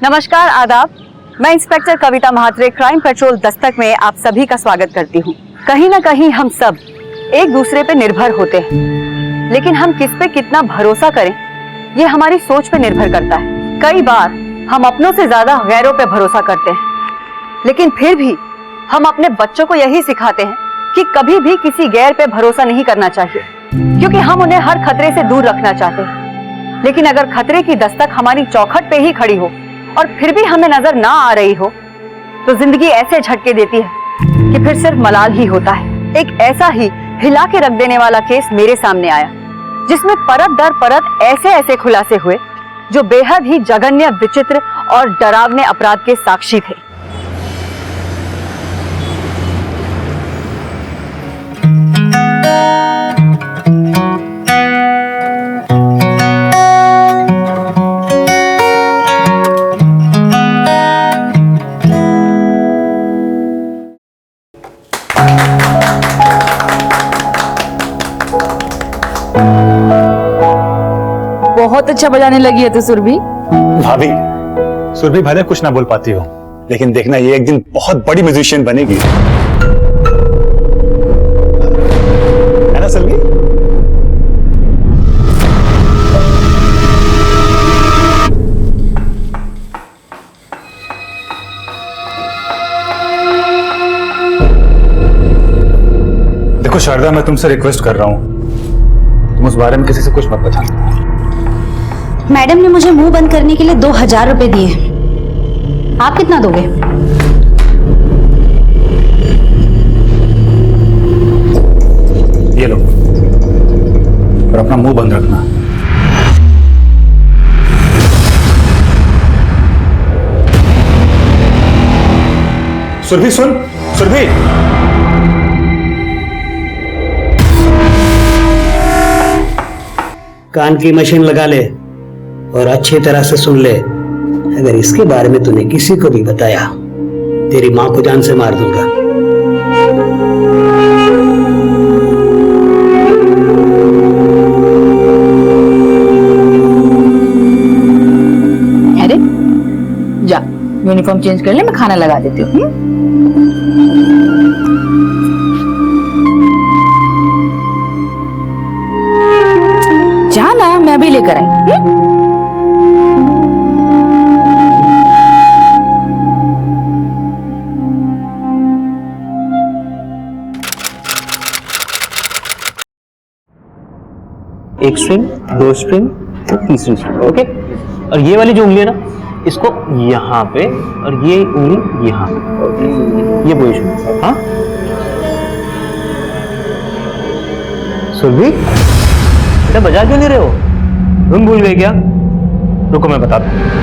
नमस्कार, आदाब। मैं इंस्पेक्टर कविता महात्रे क्राइम पेट्रोल दस्तक में आप सभी का स्वागत करती हूँ। कहीं ना कहीं हम सब एक दूसरे पे निर्भर होते हैं, लेकिन हम किस पे कितना भरोसा करें ये हमारी सोच पे निर्भर करता है। कई बार हम अपनों से ज्यादा गैरों पे भरोसा करते हैं, लेकिन फिर भी हम अपने बच्चों को यही सिखाते हैं कि कभी भी किसी गैर पे भरोसा नहीं करना चाहिए, क्योंकि हम उन्हें हर खतरे से दूर रखना चाहते हैं। लेकिन अगर खतरे की दस्तक हमारी चौखट पे ही खड़ी हो और फिर भी हमें नजर ना आ रही हो, तो जिंदगी ऐसे झटके देती है कि फिर सिर्फ मलाल ही होता है। एक ऐसा ही हिला के रख देने वाला केस मेरे सामने आया, जिसमें परत दर परत ऐसे ऐसे खुलासे हुए जो बेहद ही जघन्य, विचित्र और डरावने अपराध के साक्षी थे। बहुत अच्छा बजाने लगी है तू सुरभि। भाभी, सुरभि भले कुछ ना बोल पाती हो, लेकिन देखना ये एक दिन बहुत बड़ी म्यूजिशियन बनेगी, है ना सुरभि? देखो शारदा, मैं तुमसे रिक्वेस्ट कर रहा हूं, तुम उस बारे में किसी से कुछ मत बताना। मैडम ने मुझे मुंह बंद करने के लिए 2000 रुपए दिए। आप कितना दोगे? ये लो, और अपना मुंह बंद रखना। सुरभि सुन, सुरभि। कान की मशीन लगा ले और अच्छी तरह से सुन ले। अगर इसके बारे में तूने किसी को भी बताया, तेरी मां को जान से मार दूंगा। अरे जा, यूनिफॉर्म चेंज कर ले, मैं खाना लगा देती हूँ। जा ना, मैं अभी लेकर आई। एक स्ट्रिंग, दो स्ट्रिंग, तीसरी स्ट्रिंग, ओके। और ये वाली जो उंगली है ना, इसको यहाँ पे और ये उंगली यहाँ पे, ये पोजीशन। हाँ सुरभि, बेटा बजा क्यों नहीं रहे हो? तुम भूल गए क्या? रुको मैं बताता हूँ।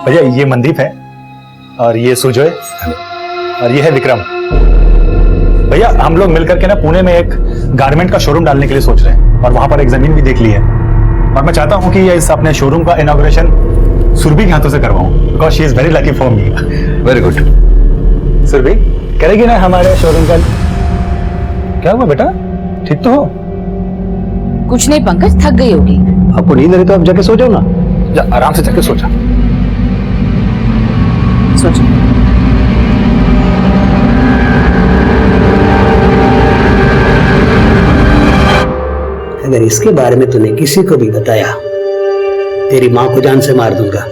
भैया, ये मनदीप है और ये सुजय और ये है विक्रम। भैया, हम लोग मिलकर के ना पुणे में एक गारमेंट का शोरूम डालने के लिए सोच रहे हैं, और वहां पर एक जमीन भी देख ली है, और मैं चाहता हूं कि ये इस अपने शोरूम का इनॉग्रेशन सुरभि के हाथों से करवाऊं, because she is very lucky for me. Very good. Surabhi करेगी ना हमारे शोरूम का? क्या हुआ बेटा, ठीक तो हो? कुछ नहीं पंकज, थक गई होगी। आपको नींद आ रही तो आप जाके सो जाओ ना। जा, आराम से जाके सो जा। सोचो। अगर इसके बारे में तूने किसी को भी बताया, तेरी मां को जान से मार दूंगा।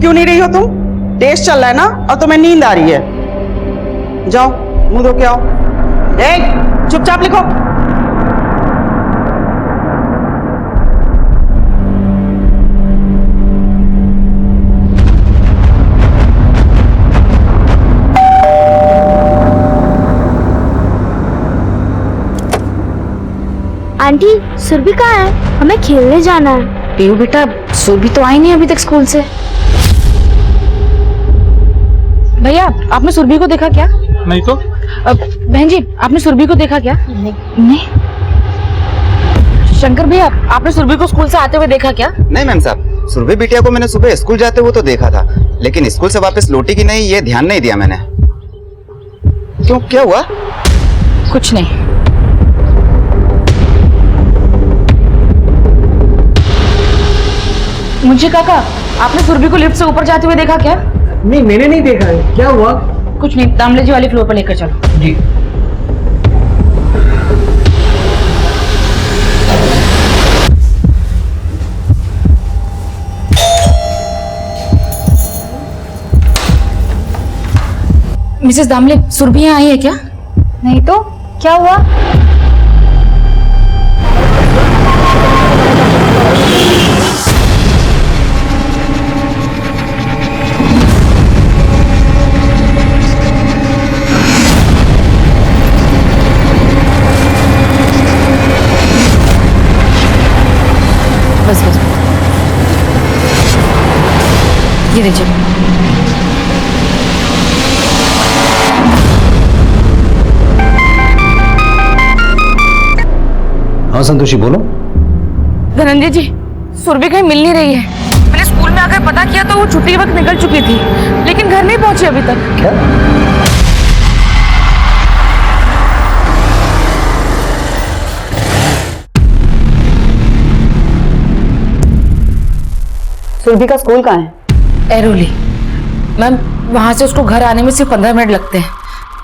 क्यों नहीं रही हो तुम? टेस्ट चल रहा है ना और तुम्हें नींद आ रही है। जाओ मुंह धो के आओ। चुपचाप लिखो। आंटी सुरभि कहाँ है? हमें खेलने जाना है। पीयू बेटा, सुरभि तो आई नहीं अभी तक स्कूल से। भैया, आपने सुरभि को देखा क्या? नहीं तो बहन जी, आपने सुरभि को देखा क्या? नहीं। शंकर भैया, आपने सुरभि को स्कूल से आते हुए देखा क्या? नहीं मैम साहब, सुरभि बिटिया को मैंने सुबह स्कूल जाते हुए तो देखा था, लेकिन स्कूल से वापस लौटी कि नहीं ये ध्यान नहीं दिया मैंने। क्यों, क्या हुआ? कुछ नहीं। मुझे काका, आपने सुरभि को लिफ्ट से ऊपर जाते हुए देखा क्या? नहीं, मैंने नहीं देखा है। क्या हुआ? कुछ नहीं, दामले जी वाली फ्लोर पर लेकर चलो। जी। मिसेस दामले, सुरभि यहाँ आई है क्या? नहीं तो क्या हुआ? बस बस, ये लीजिए। हाँ संतोषी, बोलो। धनंजय जी, सुरभि कहीं मिल नहीं रही है। मैंने स्कूल में आकर पता किया तो वो छुट्टी के वक्त निकल चुकी थी, लेकिन घर नहीं पहुंची अभी तक। क्या? सुरभि का स्कूल कहाँ है? एरोली मैम, वहां से उसको घर आने में सिर्फ 15 मिनट लगते हैं,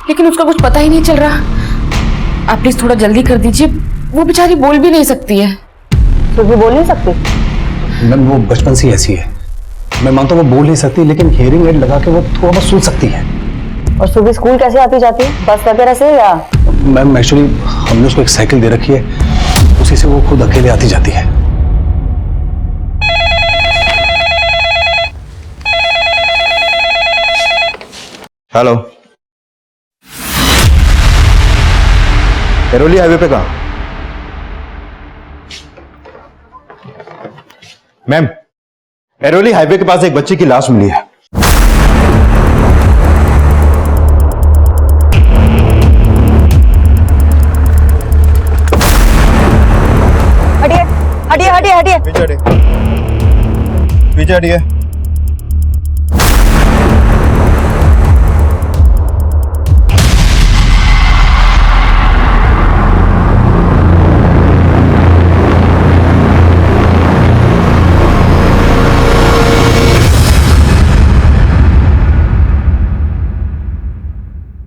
लेकिन उसका कुछ पता ही नहीं चल रहा। आप प्लीज थोड़ा जल्दी कर दीजिए, वो बेचारी बोल भी नहीं सकती है। सुरभि बोल नहीं सकती? मैम वो बचपन से ऐसी है। मैं मानता हूँ वो बोल नहीं सकती, लेकिन हियरिंग एड लगा के वो थोड़ा बहुत सुन सकती है। और सुरभि स्कूल कैसे आती जाती है? बस वगैरह से या? मैम एक्चुअली हमने उसको एक साइकिल दे रखी है, उसी से वो खुद अकेले आती जाती है। हेलो, एरोली हाईवे पे कहाँ? मैम, एरोली हाईवे के पास एक बच्चे की लाश मिली है। हटिए हटिए हटिए हटिए। पीछे हटिए, पीछे हटिए।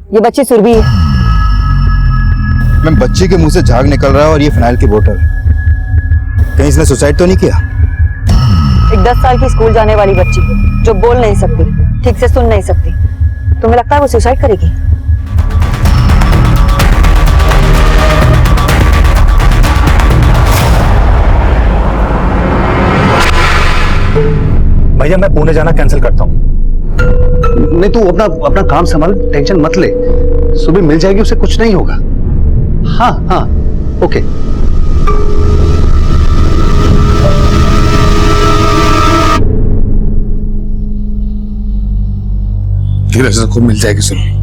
ये बच्ची सुरभि है। मैम, बच्चे के मुंह से झाग निकल रहा है और ये फिनाइल की बोतल। कहीं इसने सुसाइड तो नहीं किया? एक 10 साल की स्कूल जाने वाली बच्ची जो बोल नहीं सकती, ठीक से सुन नहीं सकती, तुम्हें लगता है वो सुसाइड करेगी? भैया मैं पुणे जाना कैंसिल करता हूँ। नहीं, तू अपना अपना काम संभाल, टेंशन मत ले। सुबह मिल जाएगी, उसे कुछ नहीं होगा। हाँ हाँ, ओके। धीरज को मिल जाएगी सुरभि।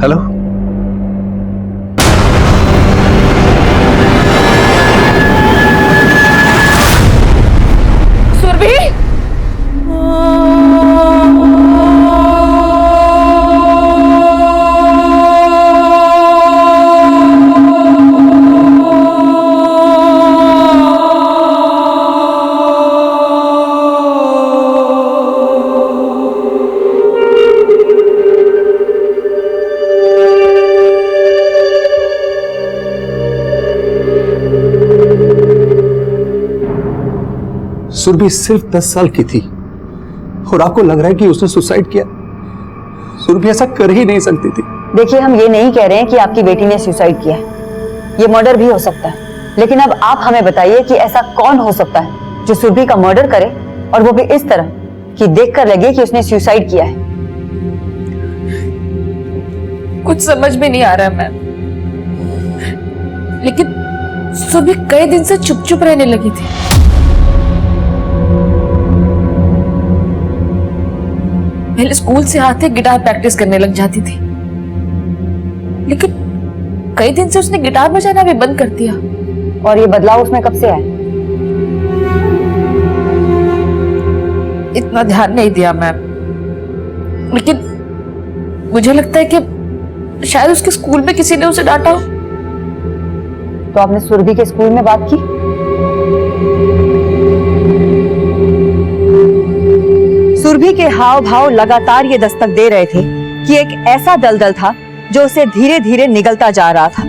हेलो, सुरभि, सुरभि सिर्फ 10 साल की थी और आपको लग रहा है कि उसने सुसाइड किया। सुरभि ऐसा कर ही नहीं सकती थी। देखिए, हम ये नहीं कह रहे हैं कि आपकी बेटी ने सुसाइड किया है, ये मर्डर भी हो सकता है, लेकिन अब आप हमें बताइए कि ऐसा कौन हो सकता है जो सुरभि का मर्डर करे, और वो भी इस तरह कि देखकर लगे कि उसने सुसाइड किया है। कुछ समझ में नहीं आ रहा मैम, लेकिन सुरभि कई दिन से चुप चुप रहने लगी थी। पहले स्कूल से आते गिटार प्रैक्टिस करने लग जाती थी, लेकिन कई दिन से उसने गिटार बजाना भी बंद कर दिया। और ये बदलाव उसमें कब से आया? इतना ध्यान नहीं दिया मैम, लेकिन मुझे लगता है कि शायद उसके स्कूल में किसी ने उसे डांटा हो। तो आपने सुरभि के स्कूल में बात की? सुरभि के हाव भाव लगातार ये दस्तक दे रहे थे कि एक ऐसा दलदल था जो उसे धीरे धीरे निगलता जा रहा था।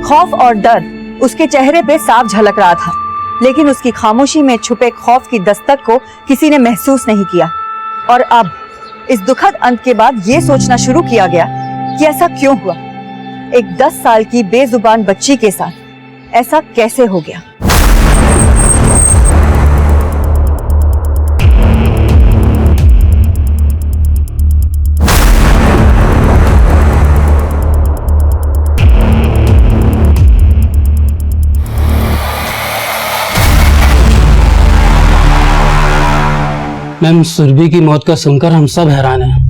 खौफ और डर उसके चेहरे पे साफ झलक रहा था, लेकिन उसकी खामोशी में छुपे खौफ की दस्तक को किसी ने महसूस नहीं किया। और अब इस दुखद अंत के बाद ये सोचना शुरू किया गया कि ऐसा क्यों हुआ, एक 10 साल की बेजुबान बच्ची के साथ ऐसा कैसे हो गया। मैम, सुरभि की मौत का सुनकर हम सब हैरान हैं।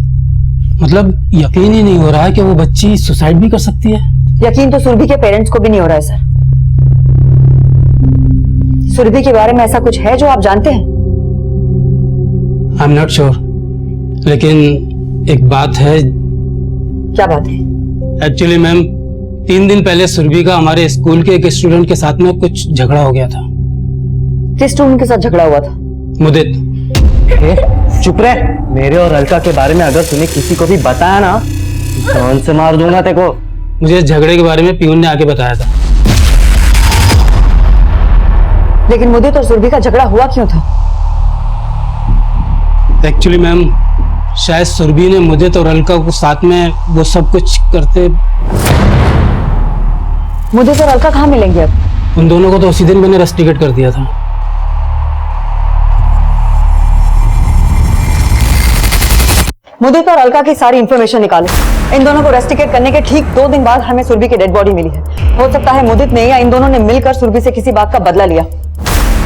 मतलब यकीन ही नहीं हो रहा है कि वो बच्ची सुसाइड भी कर सकती है। यकीन तो सुरभि के पेरेंट्स को भी नहीं हो रहा है सर। सुरभि के बारे में ऐसा कुछ है जो आप जानते हैं? आई एम नॉट श्योर, लेकिन एक बात है। क्या बात है? एक्चुअली मैम, 3 दिन पहले सुरभि का हमारे स्कूल के एक स्टूडेंट के साथ में कुछ झगड़ा हो गया था। किस स्टूडेंट के साथ झगड़ा हुआ था? मुदित। चुप रह। मेरे और अलका के बारे में अगर तूने किसी को भी बताया ना, जान से मार दूंगा तेरे को। मुझे इस झगड़े के बारे में पियून ने आके बताया था। लेकिन मुदित और सुरभि का झगड़ा हुआ क्यों था? एक्चुअली मैम, शायद सुरभि ने मुदित और अलका को साथ में वो सब कुछ करते। मुदित और अलका कहाँ मिलेंगे अब? उन दोनों को तो उसी दिन मैंने रस्टिकेट कर दिया था। मुदित और अलका की सारी इंफॉर्मेशन निकालो। इन दोनों को रेस्टिकेट करने के ठीक 2 दिन बाद हमें सुरभि की डेड बॉडी मिली है। हो सकता है मुदित ने या इन दोनों ने मिलकर सुरभि से किसी बात का बदला लिया।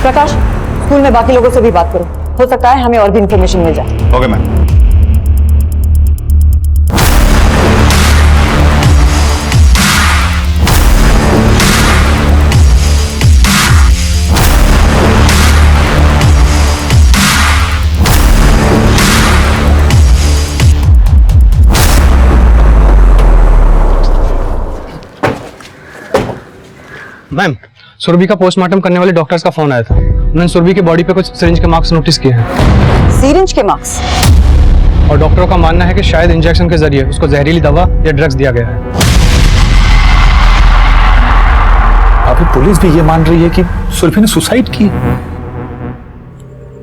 प्रकाश, स्कूल में बाकी लोगों से भी बात करो, हो सकता है हमें और भी इंफॉर्मेशन मिल जाए। Okay ma'am. मैम, सुरभि का पोस्टमार्टम करने वाले डॉक्टर्स का फोन आया था। उन्होंने सुरभि की बॉडी पे कुछ सिरिंज के मार्क्स नोटिस किए हैं। सिरिंज के मार्क्स? और डॉक्टरों का मानना है कि शायद इंजेक्शन के जरिए उसको जहरीली दवा या ड्रग्स दिया गया है। अभी पुलिस भी ये मान रही है कि सुरभि ने सुसाइड की।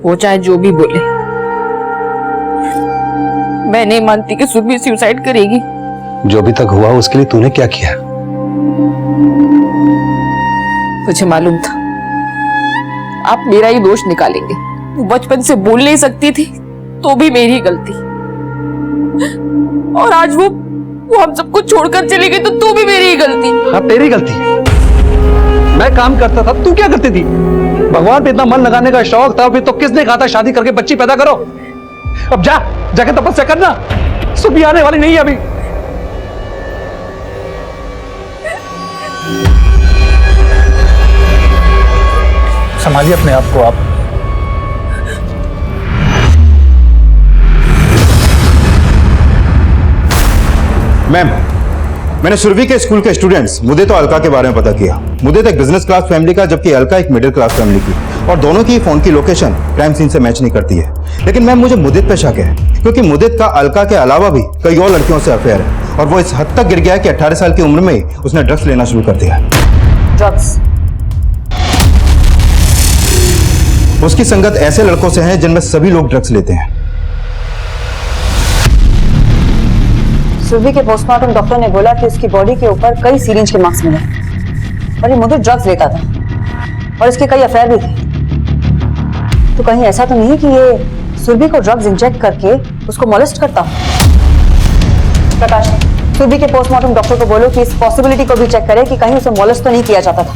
वो चाहे जो भी बोले, मैं नहीं मानती कि सुरभि सुसाइड करेगी। जो भी तक हुआ उसके लिए तूने क्या किया? मुझे मालूम था आप मेरा ही दोष निकालेंगे। वो बचपन से बोल नहीं सकती थी तो भी मेरी गलती, और आज वो हम सबको छोड़कर चली गई तो भी मेरी ही गलती। हाँ, तेरी गलती। मैं काम करता था, तू क्या करती थी? भगवान पे इतना मन लगाने का शौक था, फिर तो किसने कहा था शादी करके बच्ची पैदा करो? अब जाके तपस्या करना, सुबह आने वाली नहीं है अभी। संभालिए अपने आप को आप। मैम, मैंने सुरभि के स्कूल के स्टूडेंट्स मुदित और अलका के बारे में पता किया। मुदित एक बिजनेस क्लास फैमिली का, जबकि अलका एक मिडिल क्लास फैमिली की, और दोनों की फोन की लोकेशन क्राइम सीन से मैच नहीं करती है। लेकिन मैम, मुझे मुदित पे शक है, क्योंकि मुदित का अलका के अलावा भी कई और लड़कियों से अफेयर है, और वो इस हद तक गिर गया है कि 18 साल की उम्र में ही उसने ड्रग्स लेना शुरू कर दिया है। ड्रग्स? उसकी संगत ऐसे लड़कों से है जिनमें सभी लोग ड्रग्स लेते हैं। सुरभि के पोस्टमार्टम डॉक्टर ने बोला कि उसकी बॉडी के ऊपर कई सिरिंज के मार्क्स मिले और ये मुझे ड्रग्स लेता था और इसके कई अफेयर भी थे। तो कहीं ऐसा तो नहीं कि ये सुरभि को ड्रग्स इंजेक्ट करके उसको मोलेस्ट करता हो? प्रकाश, सुरभि के पोस्टमार्टम डॉक्टर को बोलो कि इस पॉसिबिलिटी को भी चेक करे कि कहीं उसे मोलेस्ट तो नहीं किया जाता था,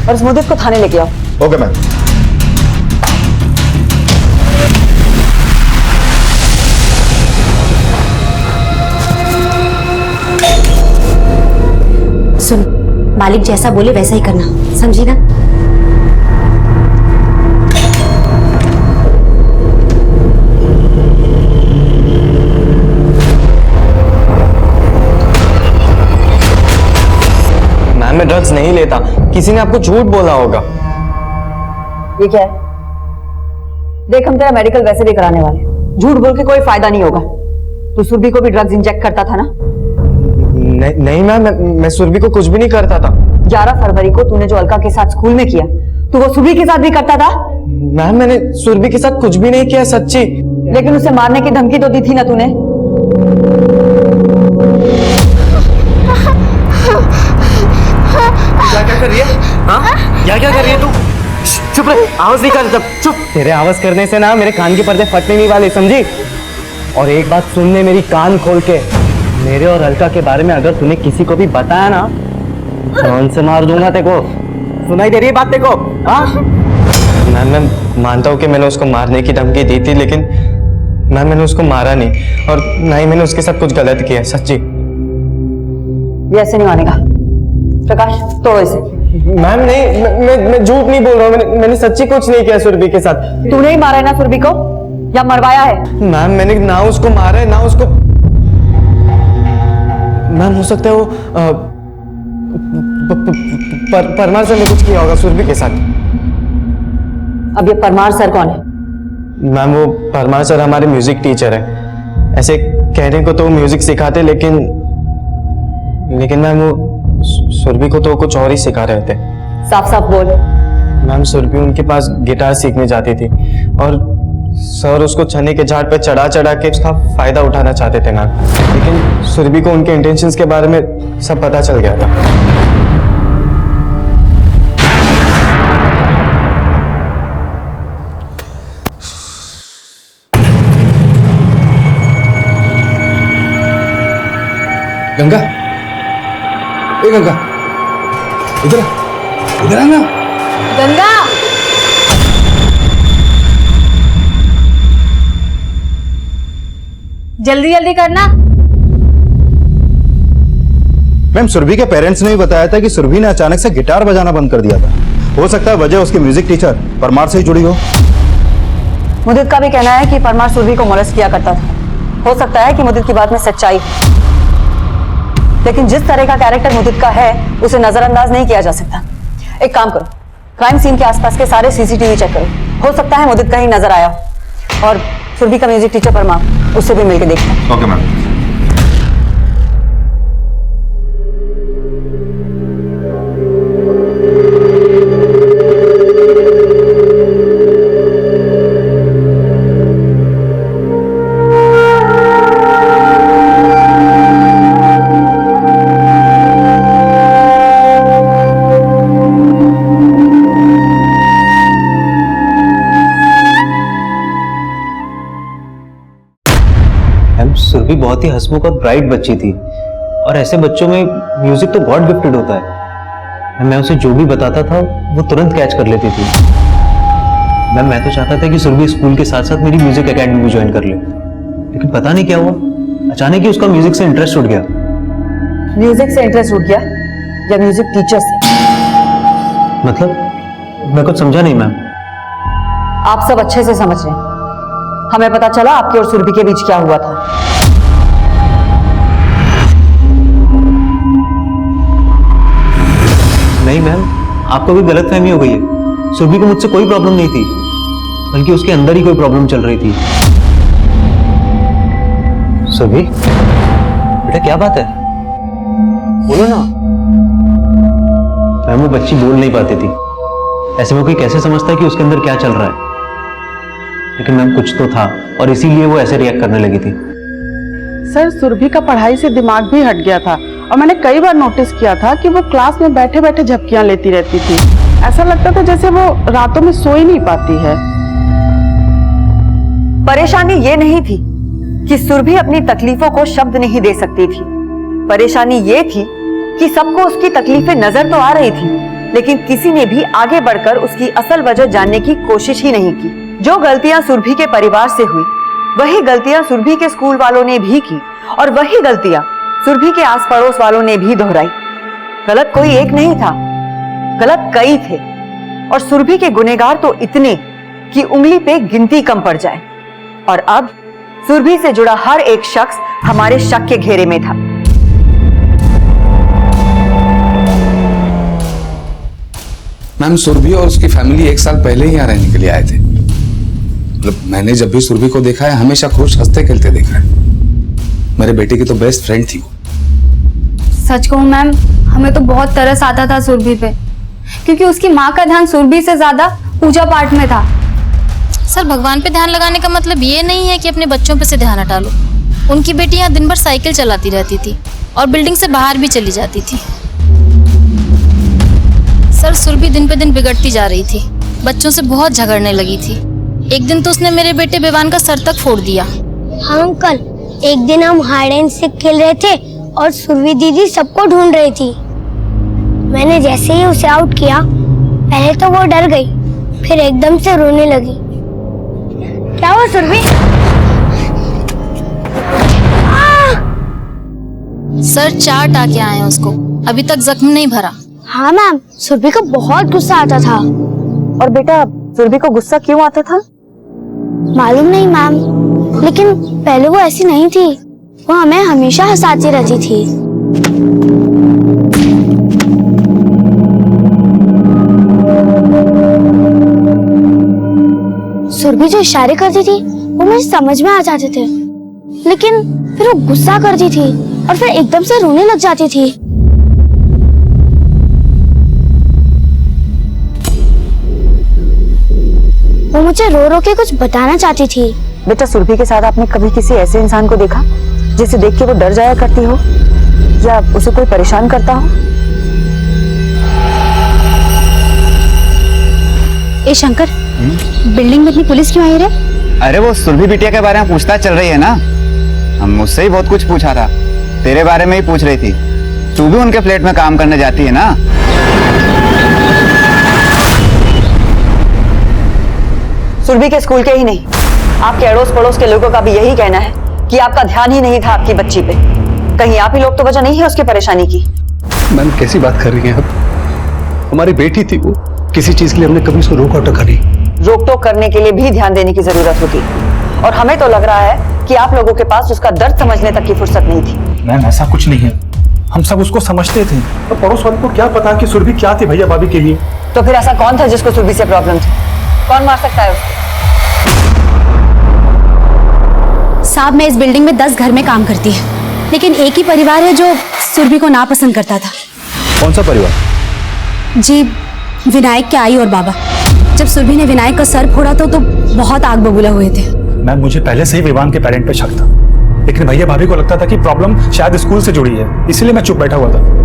और इस मुद्दे को थाने लेके आओ। Okay ma'am. सुन, मालिक जैसा बोले वैसा ही करना, समझी ना? मैम मैं ड्रग्स नहीं लेता, किसी ने आपको झूठ बोला होगा। ये क्या है? देख, हम तेरा मेडिकल वैसे भी कराने वाले, झूठ बोल के कोई फायदा नहीं होगा। तू सुरभि को भी ड्रग्स इंजेक्ट करता था ना? नहीं मैम, मैं सुरभि को कुछ भी नहीं करता था। 11 फरवरी को तूने जो अलका के साथ स्कूल में किया, तू वो सुरभि के साथ भी करता था? मैम मैंने सुरभि के साथ कुछ भी नहीं किया, सच्ची। लेकिन उसे मारने की धमकी तो दी थी ना तूने? क्या कर रही है? हाँ? क्या कर रही है तू? चुप रहे, आवाज नहीं कर, चुप। तेरे आवाज करने से ना मेरे कान के पर्दे फटने नहीं वाले, समझी? और एक बात सुनने मेरी, कान खोल के, मेरे और अलका के बारे में अगर तूने किसी को भी बताया ना, जान से मार दूंगा तेरे को। सुनाई दे रही है बात तेरे को? हाँ? मैं मानता हूँ कि मैंने उसको मारने की धमकी दी थी, लेकिन मैंने उसको मारा नहीं, और ना ही मैंने उसके साथ कुछ गलत किया, सच्ची। ये ऐसे नहीं मानेगा। प्रकाश, तोड़ो इसे। मैम नहीं, मैं झूठ नहीं बोल रहा हूँ, मैंने सच्ची कुछ नहीं किया सुरभि के साथ। तूने ही मारा है ना सुरभि को, या मरवाया है? मैम मैंने ना उसको मारा है ना उसको। मैम हो सकता है वो परमार सर ने कुछ किया होगा सुरभि के साथ। अब ये परमार सर कौन है? मैम वो परमार सर हमारे म्यूजिक टीचर है। ऐसे कहने को तो म्यूजिक सिखाते, लेकिन मैम वो सुरभि को तो कुछ और ही सिखा रहे थे। साफ साफ बोल। मैम सुरभि उनके पास गिटार सीखने जाती थी, और सर उसको छन्नी के झाड़ पे चढ़ा के उसका फायदा उठाना चाहते थे मैम। लेकिन सुरभि को उनके इंटेंशंस के बारे में सब पता चल गया था। गंगा, ए गंगा, इधर आना। गंगा, जल्दी जल्दी करना। मैम सुरभि के पेरेंट्स ने भी बताया था कि सुरभि ने अचानक से गिटार बजाना बंद कर दिया था। हो सकता है वजह उसके म्यूजिक टीचर परमार से ही जुड़ी हो। मुदित का भी कहना है कि परमार सुरभि को मोलेस्ट किया करता था। हो सकता है कि मुदित की बात में सच्चाई है, लेकिन जिस तरह का कैरेक्टर मुदित का है उसे नजरअंदाज नहीं किया जा सकता। एक काम करो, क्राइम सीन के आसपास के सारे सीसीटीवी चेक करो। हो सकता है मुदित कहीं नजर आया हो, और सुरभि का म्यूजिक टीचर परमार, उससे भी मिलकर देखते हैं। Okay ma'am. सुरभि बहुत ही हंसमुख और ब्राइट बच्ची थी, और ऐसे बच्चों में म्यूजिक तो गॉड गिफ्टेड होता है। मैं उसे जो भी बताता था वो तुरंत कैच कर लेती थी। मैं तो चाहता था कि सुरभि स्कूल के साथ साथ मेरी म्यूजिक एकेडमी भी ज्वाइन कर ले, लेकिन पता नहीं क्या हुआ, अचानक ही उसका म्यूजिक से इंटरेस्ट उठ गया। म्यूजिक से इंटरेस्ट उठ गया या म्यूजिक टीचर से? मतलब मैं कुछ समझा नहीं मैम। आप सब अच्छे से समझ रहे हैं। हमें पता चला आपके और सुरभि के बीच क्या हुआ था। नहीं मैम, आपको भी गलतफहमी हो गई है। सुरभि को मुझसे कोई प्रॉब्लम नहीं थी, बल्कि उसके अंदर ही कोई प्रॉब्लम चल रही थी। सुरभि बेटा क्या बात है, बोलो ना। मैम वो बच्ची बोल नहीं पाती थी, ऐसे में कोई कैसे समझता है कि उसके अंदर क्या चल रहा है? लेकिन मैम कुछ तो था और इसीलिए वो ऐसे रिएक्ट करने लगी थी। सर, सुरभि का पढ़ाई से दिमाग भी हट गया था और मैंने कई बार नोटिस किया था कि वो क्लास में बैठे बैठे झपकियां लेती रहती थी। ऐसा लगता था जैसे वो रातों में सो ही नहीं पाती है। परेशानी ये नहीं थी कि सुरभि अपनी तकलीफों को शब्द नहीं दे सकती थी। परेशानी ये थी कि सबको उसकी तकलीफें नजर तो आ रही थी, लेकिन किसी ने भी आगे बढ़कर उसकी असल वजह जानने की कोशिश ही नहीं की। जो गलतियां सुरभि के परिवार से हुई, वही गलतियां सुरभि के स्कूल वालों ने भी की और वही गलतियां सुरभि के आस पड़ोस वालों ने भी दोहराई। गलत कोई एक नहीं था, गलत कई थे और सुरभि के गुनहगार तो इतने कि उंगली पे गिनती कम पड़ जाए। और अब सुरभि से जुड़ा हर एक शख्स हमारे शक के घेरे में था। मैम, सुरभि और उसकी फैमिली 1 साल पहले ही यहाँ रहने के लिए आए थे। मतलब मैंने जब भी सुरभि को देखा है हमेशा खुश हंसते खेलते देखा है। मेरे बेटे की तो बेस्ट फ्रेंड थी वो। सच कहूं मैम, हमें तो बहुत तरस आता था सुरभि पे, क्योंकि उसकी माँ का ध्यान सुरभि से ज्यादा पूजा पाठ में था। सर, भगवान पे ध्यान लगाने का मतलब ये नहीं है कि अपने बच्चों पे से ध्यान हटा लो। उनकी बेटी यहाँ दिन भर साइकिल चलाती रहती थी और बिल्डिंग से बाहर भी चली जाती थी। सर, सुरभि दिन पे दिन बिगड़ती जा रही थी, बच्चों से बहुत झगड़ने लगी थी। एक दिन तो उसने मेरे बेटे बेवान का सर तक फोड़ दिया। हाँ अंकल, एक दिन हम हाइड एंड सीक खेल रहे थे और सुरभि दीदी सबको ढूंढ रही थी। मैंने जैसे ही उसे आउट किया, पहले तो वो डर गई, फिर एकदम से रोने लगी। क्या हुआ सुरभि? सर, 4 टाके आए हैं उसको, अभी तक जख्म नहीं भरा। हाँ मैम, सुरभि को बहुत गुस्सा आता था। और बेटा, सुरभि को गुस्सा क्यों आता था? मालूम नहीं मैम, लेकिन पहले वो ऐसी नहीं थी। वो हमें हमेशा हंसाती रहती थी। सुरभि जो इशारे करती थी वो मुझे समझ में आ जाते थे, लेकिन फिर वो गुस्सा करती थी और फिर एकदम से रोने लग जाती थी। वो मुझे रो रो के कुछ बताना चाहती थी। बेटा, सुरभि के साथ आपने कभी किसी ऐसे इंसान को देखा जिसे देख के वो डर जाया करती हो या उसे कोई परेशान करता हो? ए शंकर, बिल्डिंग में इतनी पुलिस क्यों आई रे? अरे वो सुरभि बिटिया के बारे में पूछताछ चल रही है ना। हम मुझसे ही बहुत कुछ पूछा था, तेरे बारे में ही पूछ रही थी। तू भी उनके फ्लैट में काम करने जाती है ना? सुरभि के स्कूल के ही नहीं, आपके अड़ोस पड़ोस के लोगों का भी यही कहना है कि आपका ध्यान ही नहीं था आपकी बच्ची पे। कहीं आप ही लोग तो वजह नहीं है उसकी परेशानी की? मैम, कैसी बात कर रही हैं आप? हमारी बेटी थी वो, किसी चीज के लिए हमने कभी उसको रोका टोका नहीं। रोक टोक करने के लिए भी ध्यान देने की जरूरत होती, और हमें तो लग रहा है कि आप लोगों के पास उसका दर्द समझने तक की फुर्सत नहीं थी। मैम, ऐसा कुछ नहीं है, हम सब उसको समझते थे। और पड़ोस वालों को क्या पता कि सुरभि क्या थी भैया भाभी के लिए? तो फिर ऐसा कौन था जिसको सुरभि से प्रॉब्लम थी? कौन मार सकता है उसको? साहब, मैं इस बिल्डिंग में 10 घर में काम करती है, लेकिन एक ही परिवार है जो सुरभि को नापसंद करता था। कौन सा परिवार? जी, विनायक के आई और बाबा। जब सुरभि ने विनायक का सर फोड़ा तो बहुत आग बबूला हुए थे। मैम, मुझे पहले से ही विवान के पेरेंट पे शक था, लेकिन भैया भाभी को लगता था कि प्रॉब्लम शायद स्कूल से जुड़ी है, इसीलिए मैं चुप बैठा हुआ था।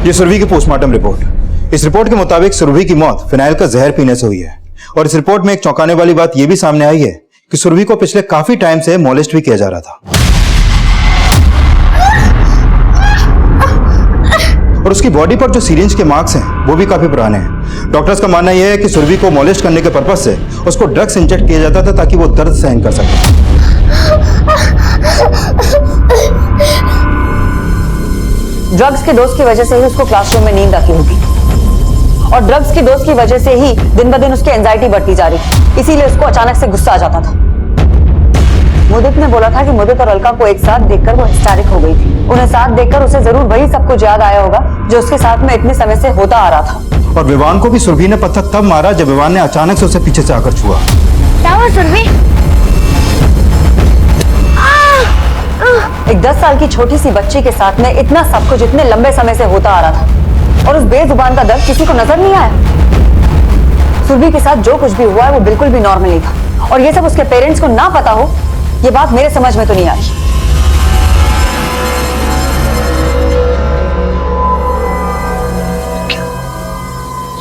ये सुरभि की पोस्टमार्टम रिपोर्ट। इस रिपोर्ट के मुताबिक सुरभि की मौत फिनाइल का जहर पीने से हुई है। और इस रिपोर्ट में एक चौंकाने वाली बात यह भी सामने आई है कि सुरभि को पिछले काफी टाइम से मोलेस्ट भी किया जा रहा था। और उसकी बॉडी पर जो सिरिंज के मार्क्स हैं वो भी काफी पुराने हैं। डॉक्टर्स का मानना यह है कि सुरभि को मोलेस्ट करने के पर्पज से उसको ड्रग्स इंजेक्ट किया जाता था ताकि वो दर्द सहन कर सके। ड्रग्स के डोज की वजह से ही उसको क्लासरूम में नींद आती होगी, और ड्रग्स की डोज की वजह से ही दिन ब दिन उसकी एंजाइटी बढ़ती जा रही, इसीलिए उसको अचानक से गुस्सा आ जाता था। मुदित ने बोला था कि मुदित और अलका को एक साथ देखकर वो हिस्टैरिक हो गई थी। उन्हें साथ देखकर उसे जरूर वही सब कुछ याद आया होगा जो उसके साथ में इतने समय से होता आ रहा था। और विवान को भी सुरभि ने पत्थर तब मारा जब विवान ने अचानक से उसे पीछे से आकर छुआ। क्या हुआ सुरभि? एक 10 साल की छोटी सी बच्ची के साथ में इतना सब कुछ इतने लंबे समय से होता आ रहा था और उस बेजुबान का दर्द किसी को नजर नहीं आया। सुरभि के साथ जो कुछ भी हुआ है वो बिल्कुल भी नॉर्मल नहीं था और ये सब उसके पेरेंट्स को ना पता हो, ये बात मेरे समझ में तो नहीं आ रही।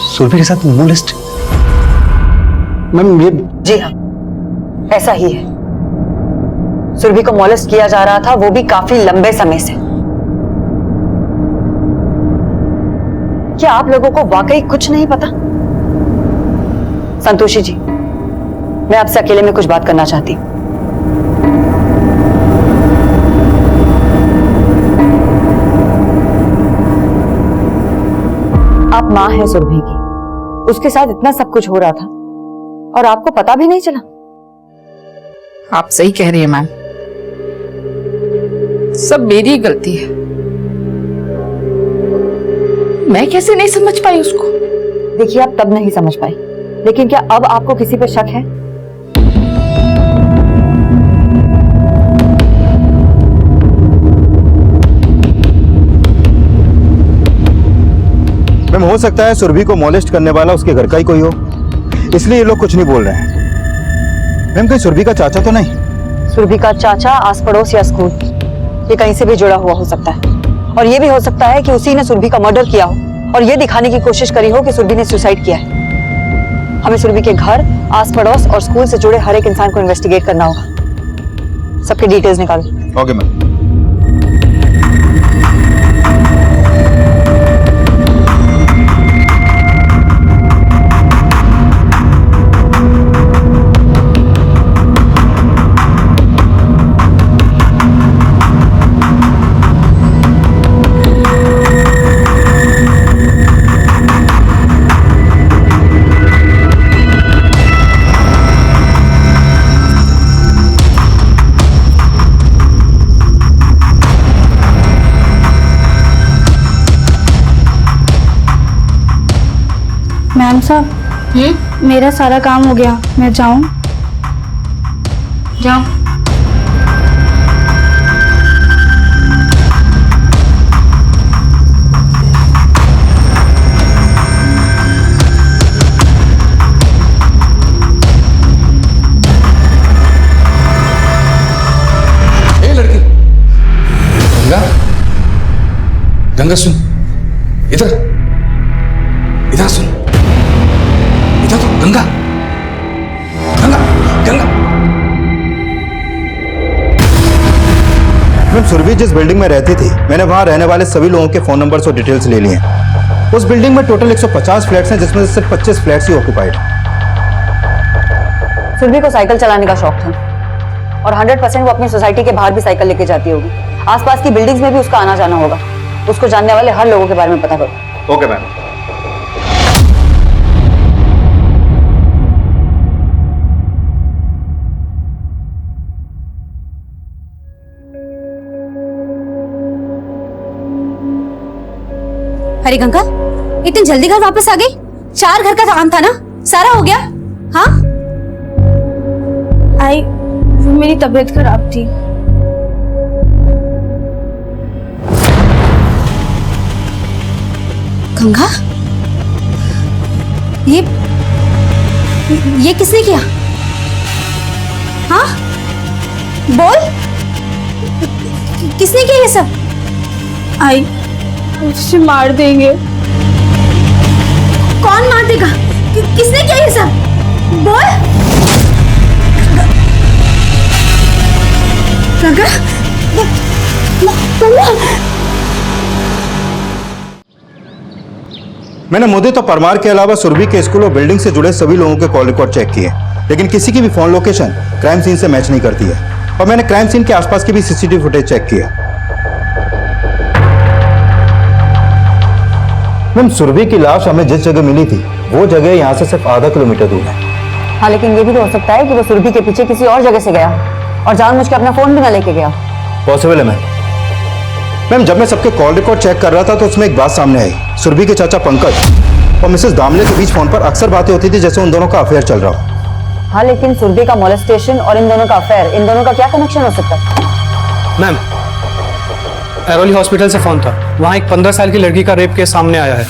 सुरभि के साथ मोलेस्ट? मैम ये जी हाँ, ऐसा ही है। सुरभि को मोलेस्ट किया जा रहा था, वो भी काफी लंबे समय से। क्या आप लोगों को वाकई कुछ नहीं पता? संतोषी जी, मैं आपसे अकेले में कुछ बात करना चाहती हूँ। आप मां हैं सुरभि की, उसके साथ इतना सब कुछ हो रहा था और आपको पता भी नहीं चला। आप सही कह रही हैं मैम, सब मेरी गलती है। मैं कैसे नहीं समझ पाई उसको? देखिए, आप तब नहीं समझ पाई, लेकिन क्या अब आपको किसी पर शक है? मैम हो सकता है सुरभि को मोलेस्ट करने वाला उसके घर का ही कोई हो, इसलिए ये लोग कुछ नहीं बोल रहे हैं। मैम कहीं सुरभि का चाचा तो नहीं? सुरभि का चाचा, आस पड़ोस या स्कूल, ये कहीं से भी जुड़ा हुआ हो सकता है। और ये भी हो सकता है कि उसी ने सुरभि का मर्डर किया हो और ये दिखाने की कोशिश करी हो कि सुरभि ने सुसाइड किया है। हमें सुरभि के घर, आस पड़ोस और स्कूल से जुड़े हर एक इंसान को इन्वेस्टिगेट करना होगा। सबके डिटेल्स निकालो। Okay ma'am. मैम साहब, मेरा सारा काम हो गया, मैं जाऊं? जाओ। ए लड़की, गंगा, गंगा सुन, इधर इधर सुन, इधर तो गंगा, गंगा, गंगा। मैम सुरभि जिस बिल्डिंग में रहती थी, मैंने वहां रहने वाले सभी लोगों के फोन नंबर्स और डिटेल्स ले लिए हैं। उस बिल्डिंग में टोटल 150 फ्लैट्स हैं, जिसमें से सिर्फ 25 फ्लैट्स ही ऑक्यूपाइड हैं। सुरभि को साइकिल चलाने का शौक था और 100% वो अपनी सोसाइटी के बाहर भी साइकिल लेके जाती होगी। आसपास की बिल्डिंग्स में भी उसका आना जाना होगा। उसको जानने वाले हर लोगों के बारे में पता करो। Okay ma'am. अरे गंगा, इतनी जल्दी घर वापस आ गई? 4 घर का काम था ना, सारा हो गया? हाँ? आई, मेरी तबीयत खराब थी। गंगा, ये किसने किया? हाँ? बोल, किसने किया ये सब? आई, उसे मार देंगे। कौन मार देगा? किसने किया ये सब? बोल। गंगा, मैंने मुदित और परमार के अलावा सुरभि के स्कूल और बिल्डिंग से जुड़े सभी लोगों के कॉल रिकॉर्ड चेक किए, लेकिन किसी की भी फोन लोकेशन क्राइम सीन से मैच नहीं करती है। और मैंने क्राइम सीन के आसपास की भी सीसीटीवी फुटेज चेक किया। मैम सुरभि की लाश हमें जिस जगह मिली थी, वो जगह यहाँ से सिर्फ आधा किलोमीटर दूर है। हाँ, लेकिन ये भी तो हो सकता है कि वो सुरभि के पीछे किसी और जगह से गया। और जानबूझ के अपना फोन भी ना लेके गया। पॉसिबल है मैम, जब मैं सबके कॉल रिकॉर्ड चेक कर रहा था तो उसमें एक बात सामने आई। सुरभि के चाचा पंकज और मिसेस दामले के बीच फोन पर अक्सर बातें होती थी जैसे उन दोनों का अफेयर चल रहा हो। हाँ, लेकिन सुरभि का मोलेस्टेशन और इन दोनों का अफेयर, इन दोनों का क्या कनेक्शन हो सकता है? मैम, एरोली हॉस्पिटल से फोन था, वहाँ एक 15 साल की लड़की का रेप केस सामने आया है।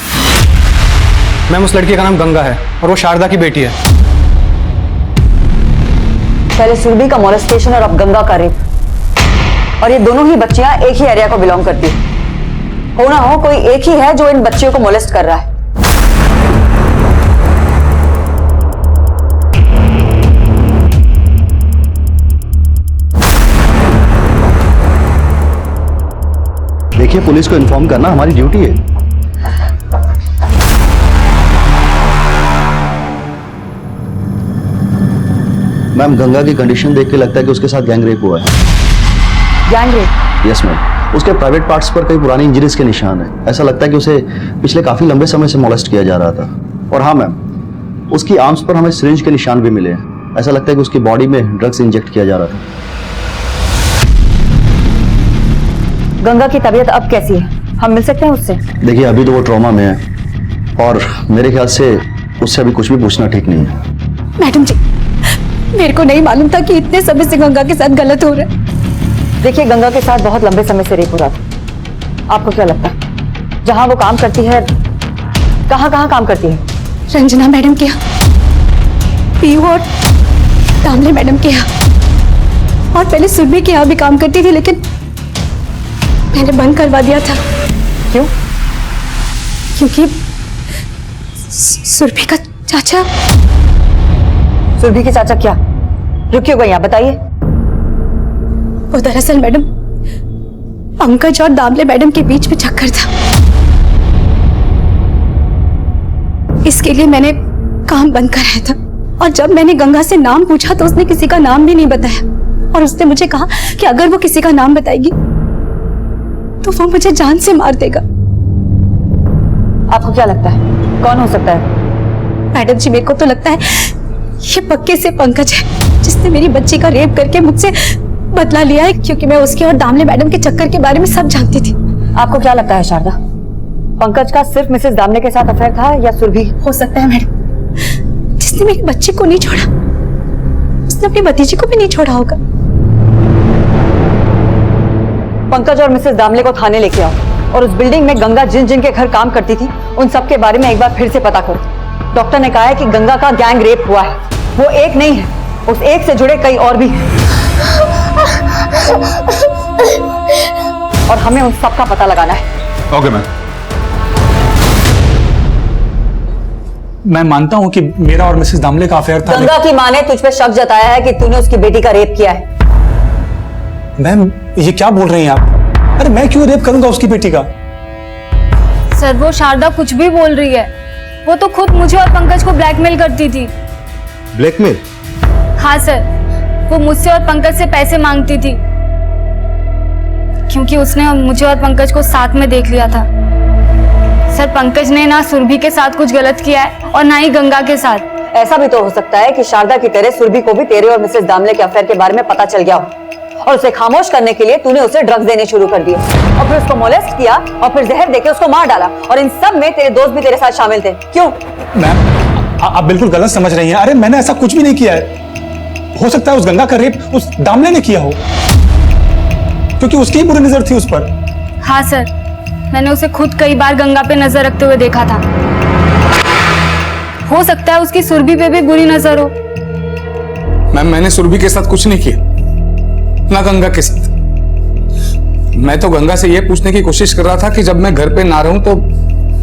मैम, उस लड़की का नाम गंगा है और वो शारदा की बेटी है। पहले सुरभि का मोलेस्टेशन और अब गंगा का रेप, और ये दोनों ही बच्चियां एक ही एरिया को बिलोंग करती है। हो ना हो कोई एक ही है जो इन बच्चियों को मोलेस्ट कर रहा है। देखिए, पुलिस को इन्फॉर्म करना हमारी ड्यूटी है। मैम, गंगा की कंडीशन देख के लगता है कि उसके साथ गैंग रेप हुआ है। Gang rape? यस मैम, उसके प्राइवेट पार्ट्स पर कई पुरानी इंजरीज के निशान हैं। ऐसा लगता है कि उसे पिछले काफी लंबे समय से मोलेस्ट किया जा रहा था। और हाँ मैम, उसकी आर्म्स पर हमें सिरिंज के निशान भी मिले हैं। ऐसा लगता है कि उसकी बॉडी में ड्रग्स इंजेक्ट किया जा रहा था। गंगा की तबीयत अब कैसी है? हम मिल सकते हैं उससे? देखिए, अभी तो वो ट्रॉमा में है और मेरे ख्याल से उससे अभी कुछ भी पूछना ठीक नहीं है। मैडम जी, मेरे को नहीं मालूम था कि इतने समय से गंगा के साथ गलत हो रहा है। देखिए, गंगा के साथ बहुत लंबे समय से रेप हो रहा था। आपको क्या लगता है जहां वो काम करती है, कहां काम करती है? रंजना मैडम के यहाँ, पीयू और दामले मैडम के यहाँ, और पहले सुरभि के यहाँ भी काम करती थी, लेकिन मैंने बंद करवा दिया था। क्यों? क्योंकि सुरभि का चाचा। सुरभि के चाचा क्या? रुकिए गई, आप बताइए। वो दरअसल मैडम पंकज और दामले मैडम के बीच में चक्कर था। इसके लिए मैंने काम बंद कराया था, और जब मैंने गंगा से नाम पूछा तो उसने किसी का नाम भी नहीं बताया, और उसने मुझे कहा कि अगर वो किसी का नाम बताएगी तो वो मुझे जान से मार देगा। आपको क्या लगता है कौन हो सकता है? मैडम जी, मेरे को तो लगता है ये पक्के से पंकज है, जिसने मेरी बच्ची का रेप करके मुझसे बदला लिया है, क्योंकि मैं उसके और दामले मैडम के चक्कर के बारे में सब जानती थी। आपको क्या लगता है शारदा, पंकज का सिर्फ मिसेस दामले के साथ अफेयर था या सुरभि? हो सकता है मैडम, जिसने मेरी बच्ची को नहीं छोड़ा उसने अपनी भतीजी को भी नहीं छोड़ा होगा। पंकज और मिसेस दामले को थाने लेके आओ, और उस बिल्डिंग में गंगा जिन जिन के घर काम करती थी उन सब के बारे में एक बार फिर से पता करो। डॉक्टर ने कहा है कि गंगा का गैंग रेप हुआ है। वो एक नहीं है, उस एक से जुड़े कई और भी हैं। और हमें उन सब का पता लगाना है। Okay ma'am. मैं मानता हूं कि मेरा और मिसेस दामले का अफेयर था। गंगा की मां ने तुझ पे शक जताया है कि तूने उसकी बेटी का रेप किया है। मैम, ये क्या बोल रही हैं आप? अरे मैं क्यों रेप करूंगा उसकी बेटी का? सर, वो शारदा कुछ भी बोल रही है। वो तो खुद मुझे और पंकज को ब्लैकमेल करती थी। ब्लैकमेल? हाँ सर, वो मुझसे और पंकज से पैसे मांगती थी, क्योंकि उसने मुझे और पंकज को साथ में देख लिया था। सर, पंकज ने ना सुरभि के साथ कुछ गलत किया है और ना ही गंगा के साथ। ऐसा भी तो हो सकता है कि शारदा की तरह सुरभि को भी तेरे और मिसेस दामले के अफेयर के बारे में पता चल गया हो, और उसे खामोश करने के लिए तूने उसे ड्रग्स देने शुरू कर दिए, और फिर उसको मोलेस्ट किया, और फिर जहर देके उसको मार डाला, और इन सब में तेरे दोस्त भी तेरे साथ शामिल थे। क्यों? मैम, आप बिल्कुल गलत समझ रही हैं। अरे मैंने ऐसा कुछ भी नहीं किया है। हो सकता है उस गंगा का रेप उस दामले ने किया हो, क्योंकि उसकी ही बुरी नजर थी उस पर। हाँ सर, मैंने उसे खुद कई बार गंगा पे नजर रखते हुए देखा था। हो सकता है उसकी सुरभि पे भी बुरी नजर हो। मैम, मैंने सुरभि के साथ कुछ नहीं किया, ना गंगा के साथ। मैं तो गंगा से यह पूछने की कोशिश कर रहा था कि जब मैं घर पे ना रहूं तो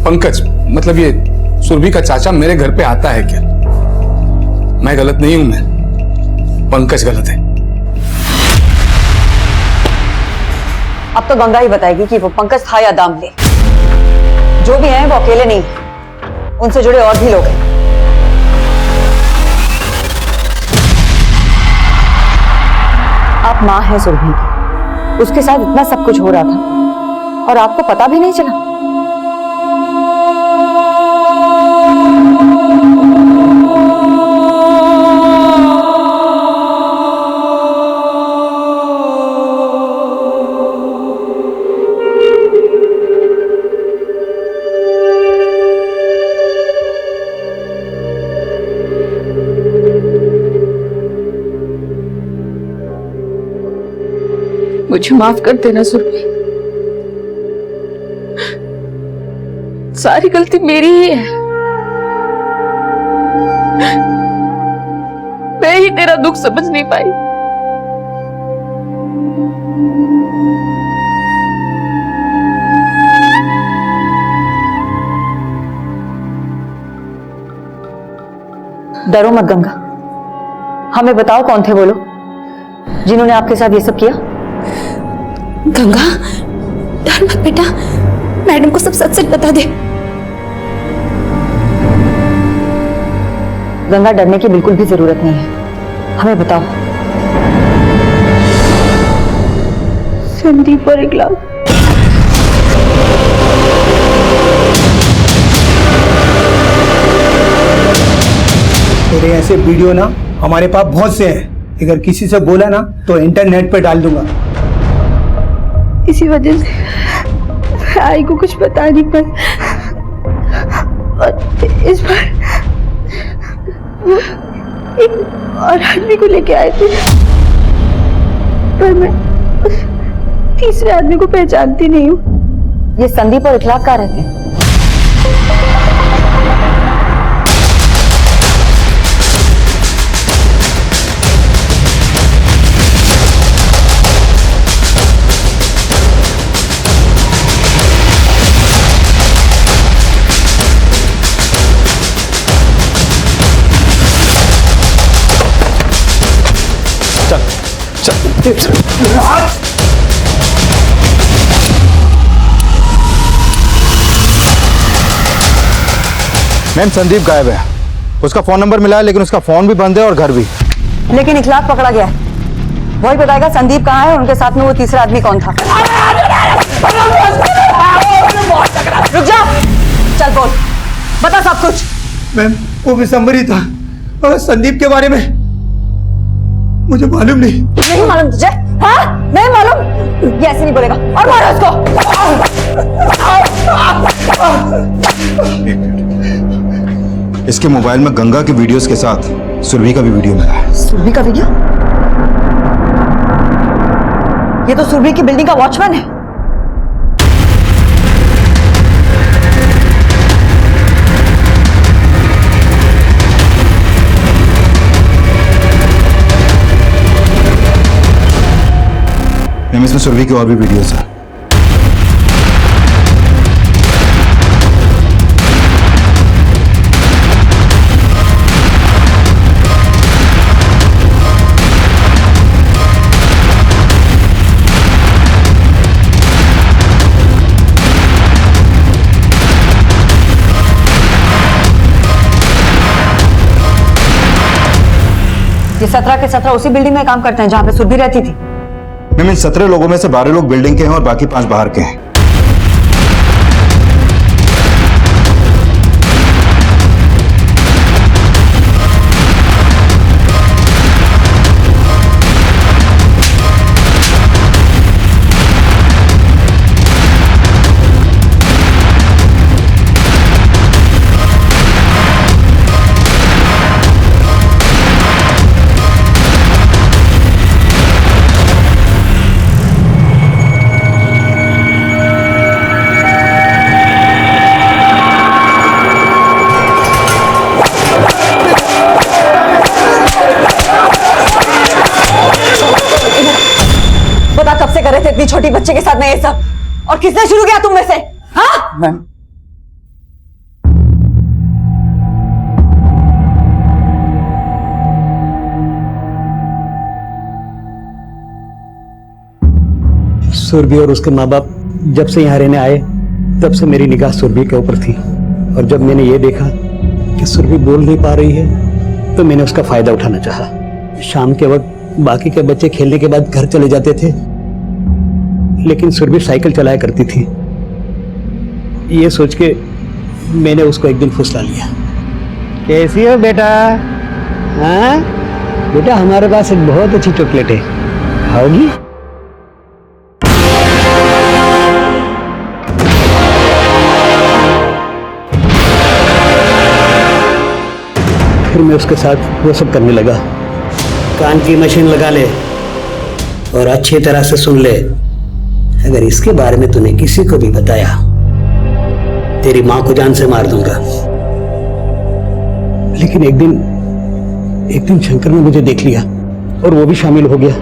पंकज, मतलब ये सुरभि का चाचा, मेरे घर पे आता है क्या? मैं गलत नहीं हूं, मैं पंकज गलत है। अब तो गंगा ही बताएगी कि वो पंकज था या दामले। जो भी हैं वो अकेले नहीं, उनसे जुड़े और भी लोग हैं। आप मां हैं सुरभि की, उसके साथ इतना सब कुछ हो रहा था और आपको पता भी नहीं चला। मुझे माफ कर देना सुरभि, सारी गलती मेरी ही है। मैं ही तेरा दुख समझ नहीं पाई। डरो मत गंगा, हमें बताओ कौन थे वो लोग जिन्होंने आपके साथ ये सब किया। गंगा, डर मत बेटा, मैडम को सब सच सच बता दे। गंगा, डरने की बिल्कुल भी जरूरत नहीं है, हमें बताओ। संदीप और इकलाल। तेरे ऐसे वीडियो ना हमारे पास बहुत से हैं, अगर किसी से बोला ना तो इंटरनेट पे डाल दूंगा। इसी वजह से आई को कुछ बता नहीं पाई, और इस बार वो एक और आदमी को लेके आए थे, पर मैं उस तीसरे आदमी को पहचानती नहीं हूँ। ये संदीप और इखलाक कहाँ रहते हैं? मैम संदीप गायब है, उसका फोन नंबर मिला है लेकिन उसका फोन भी बंद है और घर भी। लेकिन इखलाक पकड़ा गया है, वही बताएगा संदीप कहाँ है, उनके साथ में वो तीसरा आदमी कौन था। रुक जा, चल बोल, बता सब कुछ। मैम वो विशंबर ही था, और संदीप के बारे में मुझे मालूम नहीं। नहीं मालूम तुझे? हाँ नहीं मालूम? ये ऐसे नहीं बोलेगा, और मारो उसको। इसके मोबाइल में गंगा के वीडियोस के साथ सुरभि का भी वीडियो मिला है। सुरभि का वीडियो? ये तो सुरभि की बिल्डिंग का वॉचमैन है। मैम इसमें सुरभि की और भी वीडियोस है। ये 17 के 17 उसी बिल्डिंग में काम करते हैं जहां पे सुरभि रहती थी। मैम इन 17 लोगों में से 12 लोग बिल्डिंग के हैं और बाकी 5 बाहर के हैं। कब से कर रहे थे इतनी छोटी बच्चे के साथ में ये सब, और किसने शुरू किया तुम में से? हाँ मैम सुरभि और उसके माँ बाप जब से यहाँ रहने आए तब से मेरी निगाह सुरभि के ऊपर थी, और जब मैंने ये देखा कि सुरभि बोल नहीं पा रही है तो मैंने उसका फायदा उठाना चाहा। शाम के वक्त बाकी के बच्चे खेलने के बाद घर चले जाते थे, लेकिन सुरभि साइकिल चलाया करती थी। ये सोच के मैंने उसको एक दिन फुसला लिया। कैसी हो बेटा? हाँ बेटा, हमारे पास एक बहुत अच्छी चॉकलेट है, खाओगी? फिर मैं उसके साथ वो सब करने लगा। कान की मशीन लगा ले, और अच्छी तरह से सुन ले, अगर इसके बारे में तूने किसी को भी बताया, तेरी मां को जान से मार दूंगा। लेकिन एक दिन शंकर ने मुझे देख लिया और वो भी शामिल हो गया।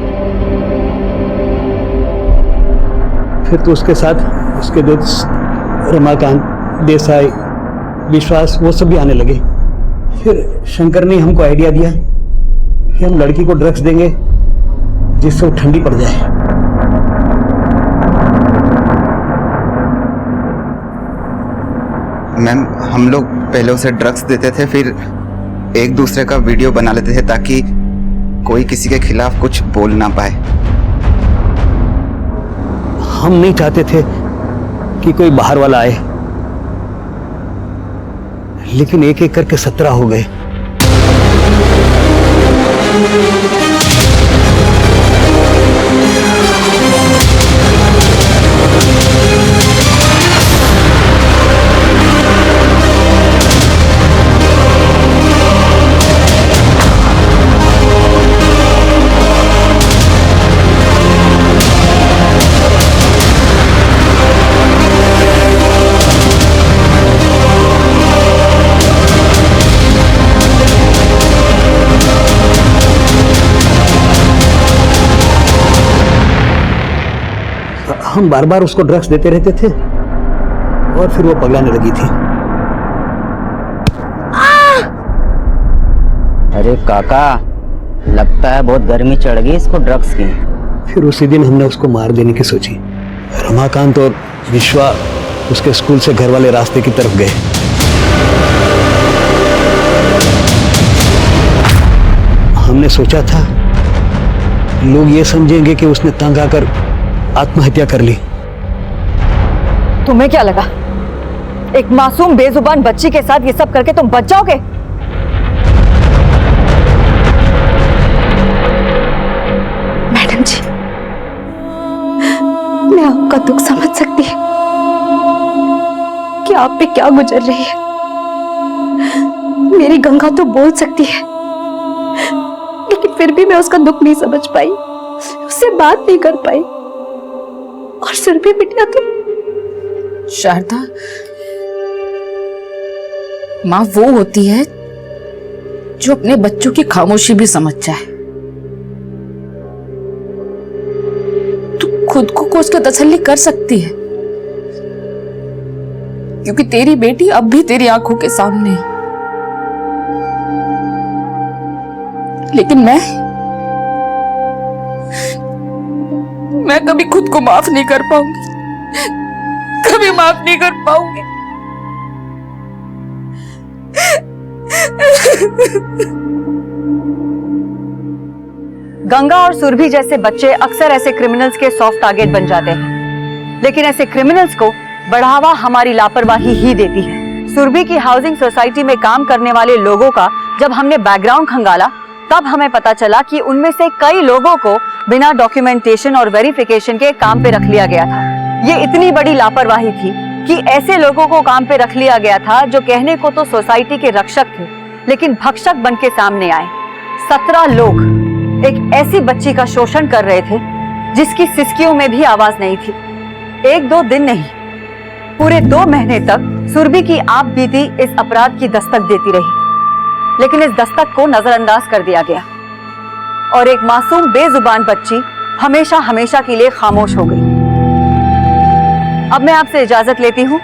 फिर तो उसके साथ उसके दोस्त रमाकांत, देसाई, विश्वास, वो सब भी आने लगे। फिर शंकर ने हमको आइडिया दिया कि हम लड़की को ड्रग्स देंगे जिससे वो ठंडी पड़ जाए। मैम, हम लोग पहले उसे ड्रग्स देते थे, फिर एक दूसरे का वीडियो बना लेते थे ताकि कोई किसी के खिलाफ कुछ बोल ना पाए। हम नहीं चाहते थे कि कोई बाहर वाला आए, लेकिन एक एक करके 17 हो गए। हम बार बार उसको ड्रग्स देते रहते थे और फिर वो पगलाने लगी थी। अरे काका, लगता है बहुत गर्मी चढ़ गई इसको ड्रग्स की। फिर उसी दिन हमने उसको मार देने की सोची। रमाकांत और विश्वा उसके स्कूल से घर वाले रास्ते की तरफ गए। हमने सोचा था लोग ये समझेंगे कि उसने तंग आकर आत्महत्या कर ली। तुम्हें क्या लगा एक मासूम बेजुबान बच्ची के साथ ये सब करके तुम बच जाओगे? मैडम जी, मैं आपका दुख समझ सकती हूँ कि आप पे क्या गुजर रही है। मेरी गंगा तो बोल सकती है, लेकिन फिर भी मैं उसका दुख नहीं समझ पाई, उससे बात नहीं कर पाई। और सुरभि बिटिया तो शारदा, माँ वो होती है जो अपने बच्चों की खामोशी भी समझ जाए। तू खुद को कोस के तसल्ली कर सकती है, क्योंकि तेरी बेटी अब भी तेरी आंखों के सामने है। लेकिन मैं कभी खुद को माफ नहीं कर पाऊंगी, कभी माफ नहीं कर पाऊंगी। गंगा और सुरभि जैसे बच्चे अक्सर ऐसे क्रिमिनल्स के सॉफ्ट टारगेट बन जाते हैं, लेकिन ऐसे क्रिमिनल्स को बढ़ावा हमारी लापरवाही ही देती है। सुरभि की हाउसिंग सोसाइटी में काम करने वाले लोगों का जब हमने बैकग्राउंड खंगाला, तब हमें पता चला कि उनमें से कई लोगों को बिना डॉक्यूमेंटेशन और वेरिफिकेशन के काम पे रख लिया गया था। ये इतनी बड़ी लापरवाही थी कि ऐसे लोगों को काम पे रख लिया गया था जो कहने को तो सोसाइटी के रक्षक थे, लेकिन भक्षक बन के सामने आए। 17 लोग एक ऐसी बच्ची का शोषण कर रहे थे जिसकी सिसकियों में भी आवाज नहीं थी। 1-2 दिन नहीं, पूरे 2 महीने तक सुरभि की आप बीती इस अपराध की दस्तक देती रही, लेकिन इस दस्तक को नजरअंदाज कर दिया गया और एक मासूम बेजुबान बच्ची हमेशा हमेशा के लिए खामोश हो गई। अब मैं आपसे इजाजत लेती हूँ,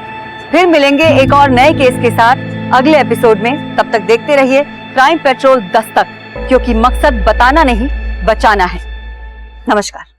फिर मिलेंगे एक और नए केस के साथ अगले एपिसोड में। तब तक देखते रहिए क्राइम पेट्रोल दस्तक, क्योंकि मकसद बताना नहीं, बचाना है। नमस्कार।